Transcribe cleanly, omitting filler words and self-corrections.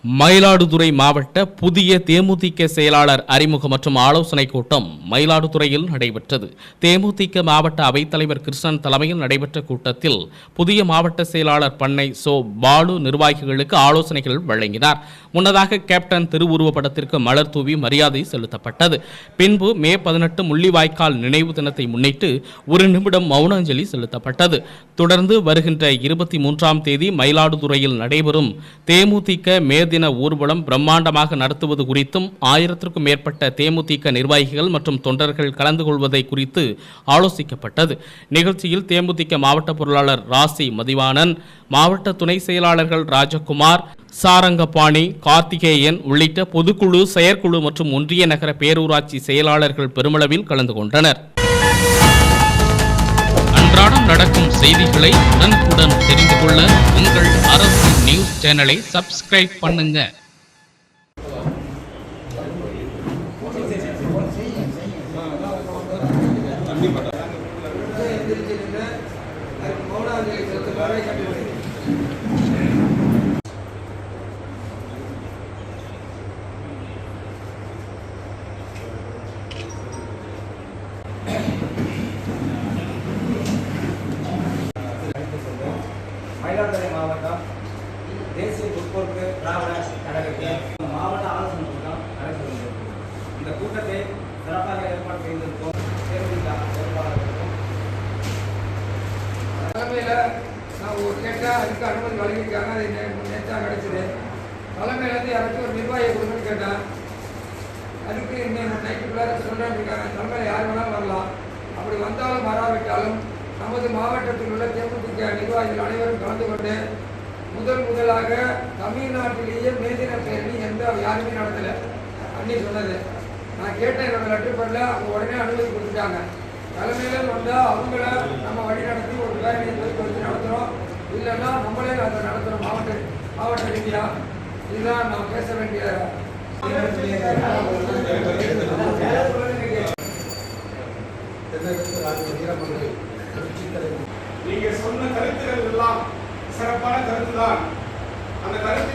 மயிலாடுதுறை மாவட்ட புதிய தேமுதிக செயலாளர் அறிமுக மற்றும் ஆலோசனைக் கூட்டம் மயிலாடுதுறையில் நடைபெற்றது. தேமுதிக மாவட்ட அவைத்தலைவர் கிருஷ்ணன் தலைமையில் நடைபெற்ற கூட்டத்தில் புதிய மாவட்ட செயலாளர் பண்ணை சோ பாலு நிர்வாகிகளுக்கு ஆலோசனைகள் வழங்கினார். முன்னதாக கேப்டன் திருவுருவப்படத்திற்கு மலர் தூவி மரியாதை செலுத்தப்பட்டது. பின்பு மே 18 முள்ளிவாய்க்கால் நினைவு தினத்தை முன்னிட்டு 1 நிமிடம் மௌன அஞ்சலி செலுத்தப்பட்டது. தொடர்ந்து வருகின்ற 23ஆம் தேதி மயிலாடுதுறையில் நடைபெறும் தேமுதிக மே தின ஊர்வலம் பிரம்மாண்டமாக நடத்துவது குறித்தும் 1000க்கும் மேற்பட்ட தேமுதிக நிர்வாகிகள் மற்றும் தொண்டர்கள் கலந்து கொள்வதை குறித்து ஆலோசிக்கப்பட்டது. நிகழ்ச்சியில் தேமுதிக மாவட்ட பொருளாளர் ராசி மதிவாணன், மாவட்ட துணை செயலாளர்கள் ராஜகுமார், சாரங்கபாணி, கார்த்திகேயன் உள்ளிட்ட பொதுக்குழு, செயற்குழு மற்றும் ஒன்றிய நகர பேரூராட்சி செயலாளர்கள் பெருமளவில் கலந்து கொண்டனர். அன்றாடம் நடக்கும் செய்திகளை உடனுக்குடன் தெரிந்து கொள்ள உங்கள் அரசு நியூஸ் சேனலை சப்ஸ்கிரைப் பண்ணுங்க. மயிலாடுதுறை மாவட்டம் தேசிய முற்போக்கு திராவிட கழகத்தின் மாவட்ட ஆலோசனை கூட்டம் நடைபெறுகிறது. இந்த கூட்டத்தை சிறப்பாக ஏற்பாடு செய்திருக்கோம். தலைமையில் நான் ஒரு கேட்டால் அதுக்கு அனுமதி வழங்கியிருக்காங்க. அது நேற்றாக கிடைச்சிது. தலைமையிலேருந்து யாராச்சும் ஒரு நிர்வாகியை கொடுங்கன்னு கேட்டேன். அதுக்கு இன்னும் நைட்டுக்குள்ளார சொல்கிறேன்னு இருக்காங்க. தலைமையில் யார் வேணாலும் வரலாம். அப்படி வந்தாலும் வராவிட்டாலும் நமது மாவட்டத்தில் உள்ள தேமுதிக நிர்வாகிகள் அனைவரும் கலந்து கொண்டு முதலாக தமிழ்நாட்டிலேயே மேதின பேரணி யாருமே நடத்தலை அன்னி சொன்னது. நான் கேட்டேன், என்னோட லெட்டர் பண்ணல. அவங்க உடனே அனுமதி கொடுத்துட்டாங்க. தலைமையில் வந்தால் அவங்கள நம்ம வழி நடத்தி ஒரு பேரணியை வச்சு நடத்துகிறோம். இல்லைன்னா நம்மளே அதை நடத்துகிறோம் மாவட்ட ரீதியாக. இதுதான் நான் பேச வேண்டிய. நீங்க சொன்ன கருத்துக்கள் எல்லாம் சிறப்பான கருத்து தான். அந்த கருத்து